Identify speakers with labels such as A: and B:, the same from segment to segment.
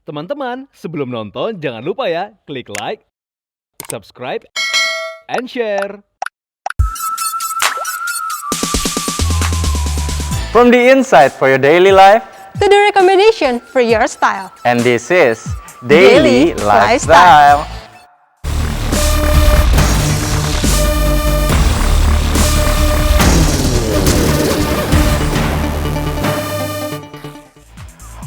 A: Teman-teman, sebelum nonton jangan lupa ya, klik like, subscribe, and share.
B: From the inside for your daily life,
C: to the recommendation for your style.
B: and this is
C: Daily
B: Daily
C: Lifestyle.
B: Lifestyle.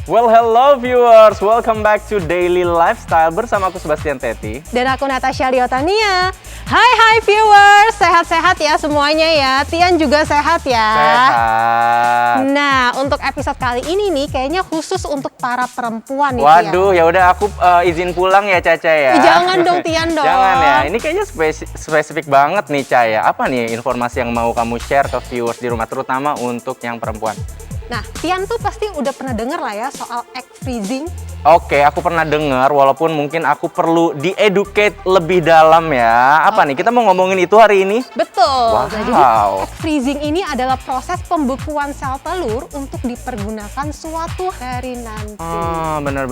B: Well, hello viewers, welcome back to Daily Lifestyle bersama aku Sebastian Teti.
C: Dan aku Natasha Liotania. Hai viewers, sehat-sehat ya semuanya ya. Tian juga sehat ya.
B: Sehat.
C: Nah, untuk episode kali ini nih kayaknya khusus untuk para perempuan nih.
B: Waduh, ya udah aku izin pulang ya Caca ya.
C: Jangan dong Tian dong.
B: Jangan ya, ini kayaknya spesifik banget nih Caya. Apa nih informasi yang mau kamu share ke viewers di rumah, terutama untuk yang perempuan?
C: Nah, Tian tuh pasti udah pernah denger lah ya soal egg freezing.
B: Oke, aku pernah dengar, walaupun mungkin aku perlu di-educate lebih dalam ya. Apa nih, kita mau ngomongin itu hari ini?
C: Betul.
B: Wow.
C: Nah, jadi egg freezing ini adalah proses pembekuan sel telur untuk dipergunakan suatu hari nanti.
B: Benar.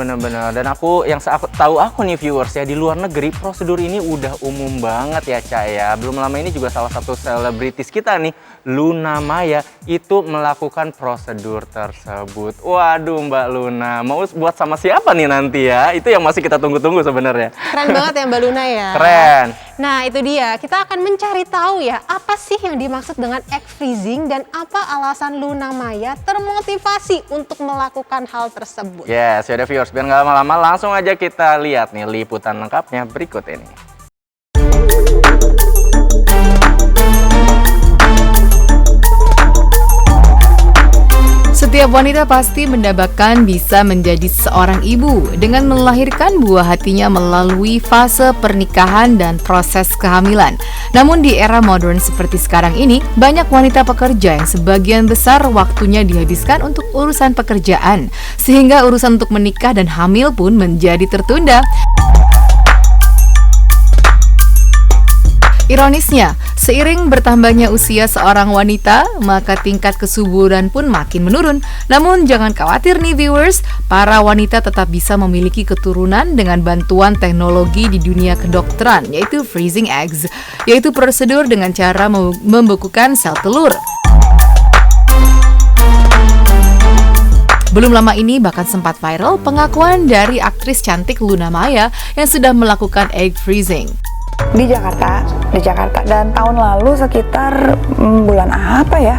B: Dan yang tahu aku nih viewers ya, di luar negeri prosedur ini udah umum banget ya Cak ya. Belum lama ini juga salah satu selebritis kita nih, Luna Maya, itu melakukan prosedur tersebut. Waduh Mbak Luna, mau buat sama siapa nih nanti ya? Itu yang masih kita tunggu-tunggu sebenarnya.
C: Keren banget ya Mbak Luna ya.
B: Keren.
C: Nah itu dia, kita akan mencari tahu ya apa sih yang dimaksud dengan egg freezing dan apa alasan Luna Maya termotivasi untuk melakukan hal tersebut.
B: Yes, yaudah viewers, biar nggak lama-lama langsung aja kita lihat nih liputan lengkapnya berikut ini.
D: Setiap wanita pasti mendambakan bisa menjadi seorang ibu dengan melahirkan buah hatinya melalui fase pernikahan dan proses kehamilan. Namun di era modern seperti sekarang ini, banyak wanita pekerja yang sebagian besar waktunya dihabiskan untuk urusan pekerjaan, sehingga urusan untuk menikah dan hamil pun menjadi tertunda. Ironisnya, seiring bertambahnya usia seorang wanita, maka tingkat kesuburan pun makin menurun. Namun jangan khawatir nih viewers, para wanita tetap bisa memiliki keturunan dengan bantuan teknologi di dunia kedokteran, yaitu freezing eggs, yaitu prosedur dengan cara membekukan sel telur. Belum lama ini bahkan sempat viral pengakuan dari aktris cantik Luna Maya yang sudah melakukan egg freezing.
E: Di Jakarta dan tahun lalu sekitar bulan apa ya?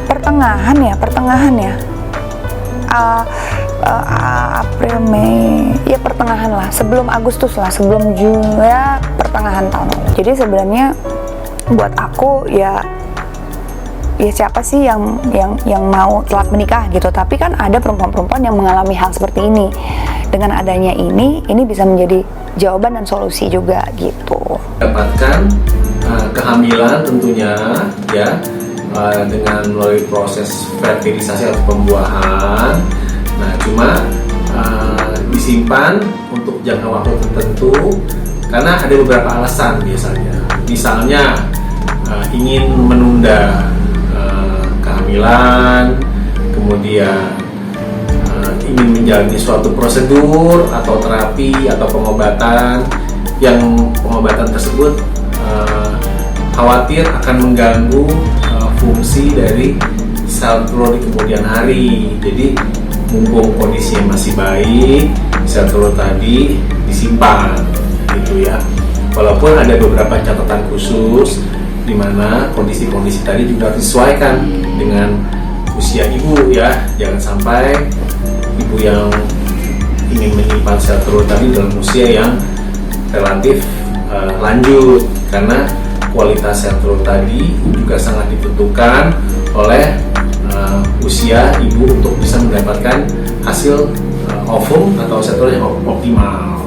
E: Pertengahan ya. April, Mei, ya pertengahan lah, sebelum Agustus lah, sebelum Juni ya, pertengahan tahun lalu. Jadi sebenarnya buat aku ya siapa sih yang mau telat menikah gitu, tapi kan ada perempuan-perempuan yang mengalami hal seperti ini. Dengan adanya ini bisa menjadi jawaban dan solusi juga gitu.
F: Dapatkan kehamilan tentunya ya dengan melalui proses fertilisasi atau pembuahan. Nah, cuma disimpan untuk jangka waktu tertentu karena ada beberapa alasan biasanya. Misalnya ingin menunda kehamilan, kemudian ingin menjalani suatu prosedur atau terapi atau pengobatan yang pengobatan tersebut khawatir akan mengganggu fungsi dari sel telur di kemudian hari. Jadi mumpung kondisinya masih baik, sel telur tadi disimpan gitu ya. Walaupun ada beberapa catatan khusus di mana kondisi-kondisi tadi juga harus disesuaikan dengan usia ibu ya. Jangan sampai ibu yang ingin menyimpan sel telur tadi dalam usia yang relatif lanjut, karena kualitas sel telur tadi juga sangat ditentukan oleh usia ibu untuk bisa mendapatkan hasil ovum atau sel telur yang optimal.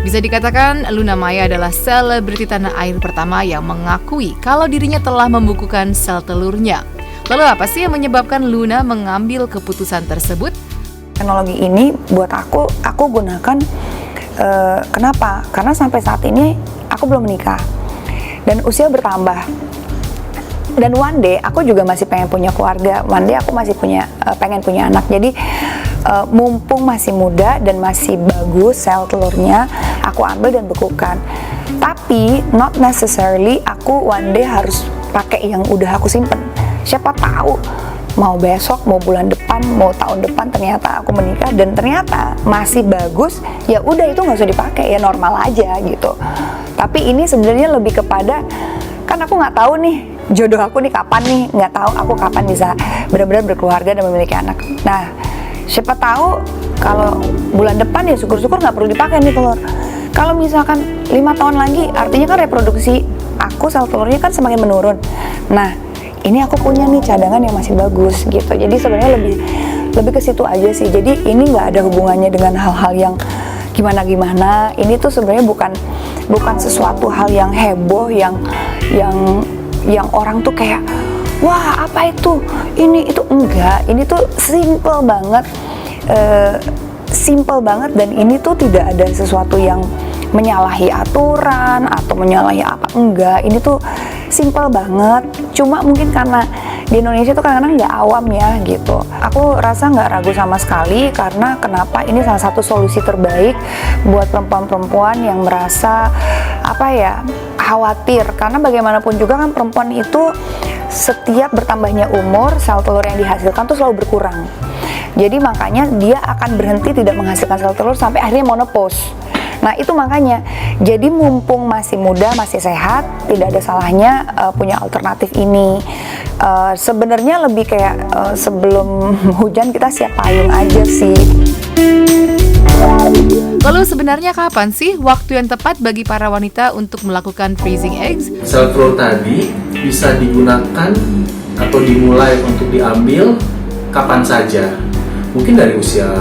D: Bisa dikatakan Luna Maya adalah selebriti tanah air pertama yang mengakui kalau dirinya telah membukukan sel telurnya. Lalu apa sih yang menyebabkan Luna mengambil keputusan tersebut?
E: Teknologi ini buat aku gunakan Kenapa? Karena sampai saat ini aku belum menikah dan usia bertambah. Dan one day aku juga masih pengen punya keluarga. One day aku masih pengen punya anak. Jadi mumpung masih muda dan masih bagus sel telurnya, aku ambil dan bekukan. Tapi not necessarily aku one day harus pakai yang udah aku simpen. Siapa tahu mau besok, mau bulan depan, mau tahun depan ternyata aku menikah dan ternyata masih bagus, ya udah itu nggak usah dipakai, ya normal aja gitu. Tapi ini sebenarnya lebih kepada, kan aku nggak tahu nih jodoh aku nih kapan nih, nggak tahu aku kapan bisa benar-benar berkeluarga dan memiliki anak. Nah, siapa tahu kalau bulan depan ya syukur-syukur nggak perlu dipakai nih telur. Kalau misalkan 5 tahun lagi, artinya kan reproduksi aku sel telurnya kan semakin menurun. Nah, ini aku punya nih cadangan yang masih bagus gitu. Jadi sebenarnya lebih ke situ aja sih. Jadi ini nggak ada hubungannya dengan hal-hal yang gimana-gimana. Ini tuh sebenarnya bukan sesuatu hal yang heboh yang orang tuh kayak wah apa itu ini itu, enggak. Ini tuh simple banget dan ini tuh tidak ada sesuatu yang menyalahi aturan atau menyalahi apa, enggak. Ini tuh simple banget. Cuma mungkin karena di Indonesia tuh kadang-kadang nggak awam ya gitu. Aku rasa nggak ragu sama sekali karena kenapa ini salah satu solusi terbaik buat perempuan-perempuan yang merasa khawatir. Karena bagaimanapun juga kan perempuan itu setiap bertambahnya umur sel telur yang dihasilkan tuh selalu berkurang. Jadi makanya dia akan berhenti tidak menghasilkan sel telur sampai akhirnya menopause. Nah itu makanya, jadi mumpung masih muda, masih sehat, tidak ada salahnya punya alternatif ini. Sebenarnya lebih kayak sebelum hujan kita siap payung aja sih.
D: Lalu sebenarnya kapan sih waktu yang tepat bagi para wanita untuk melakukan freezing eggs?
F: Sel telur tadi bisa digunakan atau dimulai untuk diambil kapan saja. Mungkin dari usia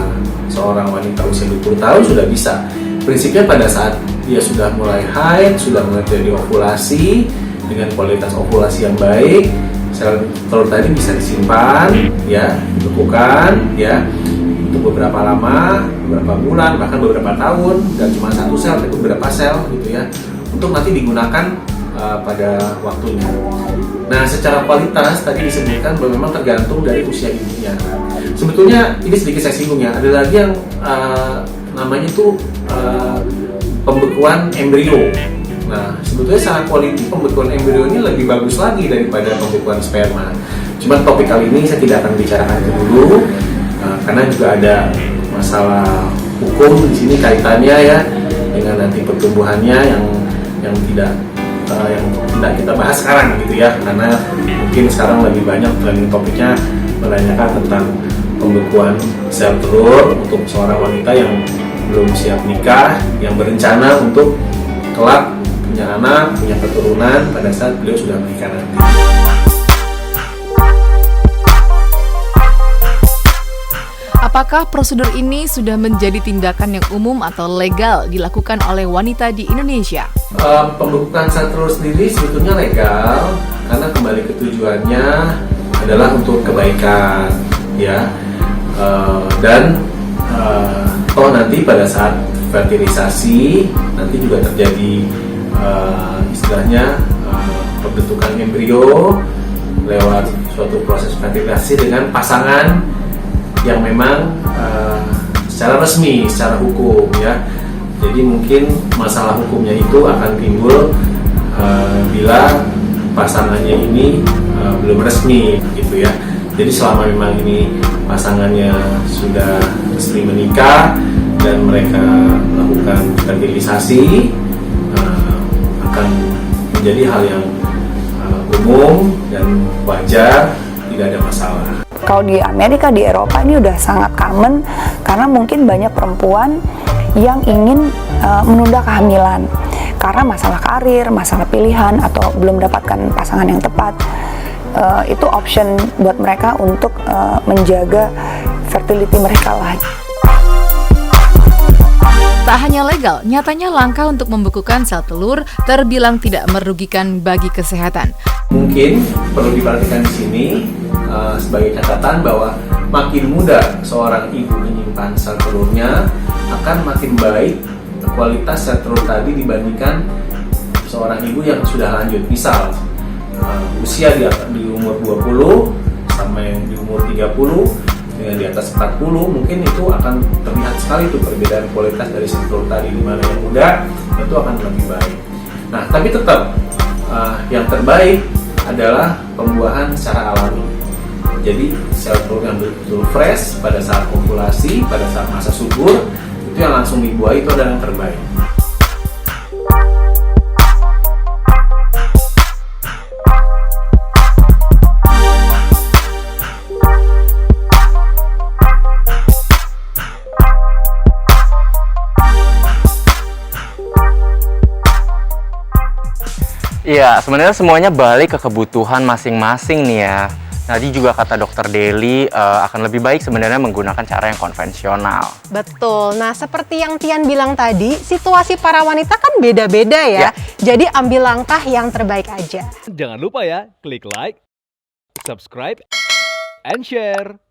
F: seorang wanita usia 20 tahun sudah bisa. Prinsipnya pada saat dia sudah mulai haid, sudah mulai terjadi ovulasi dengan kualitas ovulasi yang baik, sel telur tadi bisa disimpan, ya, dibekukan, ya, untuk beberapa lama, beberapa bulan, bahkan beberapa tahun, dan cuma satu sel, tapi beberapa sel, gitu ya, untuk nanti digunakan pada waktunya. Nah, secara kualitas tadi disebutkan bahwa memang tergantung dari usia ibunya. Sebetulnya ini sedikit saya singgung ya, ada lagi yang namanya itu pembekuan embrio. Nah, sebetulnya secara kualitas pembekuan embrio ini lebih bagus lagi daripada pembekuan sperma. Cuma topik kali ini saya tidak akan bicarakan itu dulu, karena juga ada masalah hukum di sini kaitannya ya dengan nanti pertumbuhannya yang tidak kita bahas sekarang gitu ya, karena mungkin sekarang lebih banyak trending topiknya menanyakan tentang pembekuan sel telur untuk seorang wanita yang belum siap nikah, yang berencana untuk kelak punya anak, punya keturunan pada saat beliau sudah menikah nanti.
D: Apakah prosedur ini sudah menjadi tindakan yang umum atau legal dilakukan oleh wanita di Indonesia?
F: Pembekuan sel telur sendiri sebetulnya legal karena kembali ke tujuannya adalah untuk kebaikan, ya, dan toh nanti pada saat fertilisasi nanti juga terjadi istilahnya pembentukan embrio lewat suatu proses fertilisasi dengan pasangan yang memang secara resmi, secara hukum ya. Jadi mungkin masalah hukumnya itu akan timbul bila pasangannya ini belum resmi gitu ya. Jadi selama memang ini pasangannya sudah resmi menikah dan mereka melakukan fertilisasi, akan menjadi hal yang umum dan wajar, tidak ada masalah.
E: Kalau di Amerika, di Eropa ini udah sangat common karena mungkin banyak perempuan yang ingin menunda kehamilan karena masalah karir, masalah pilihan atau belum mendapatkan pasangan yang tepat. Itu option buat mereka untuk menjaga fertility mereka lah.
D: Tak hanya legal, nyatanya langkah untuk membekukan sel telur terbilang tidak merugikan bagi kesehatan.
F: Mungkin perlu diperhatikan di sini sebagai catatan bahwa makin muda seorang ibu menyimpan sel telurnya akan makin baik kualitas sel telur tadi dibandingkan seorang ibu yang sudah lanjut. Misal usia di umur 20 sampai di umur 30 dengan di atas 40, mungkin itu akan terlihat sekali tuh perbedaan kualitas dari sel telur tadi. Di mana yang muda itu akan lebih baik. Nah, tapi tetap yang terbaik adalah pembuahan secara alami. Jadi sel telur yang betul fresh pada saat ovulasi, pada saat masa subur, itu yang langsung dibuahi itu adalah yang terbaik.
B: Iya, sebenarnya semuanya balik ke kebutuhan masing-masing nih ya. Tadi juga kata dokter Deli akan lebih baik sebenarnya menggunakan cara yang konvensional.
C: Betul. Nah, seperti yang Tian bilang tadi, situasi para wanita kan beda-beda ya.
B: Ya.
C: Jadi ambil langkah yang terbaik aja.
A: Jangan lupa ya, klik like, subscribe, and share.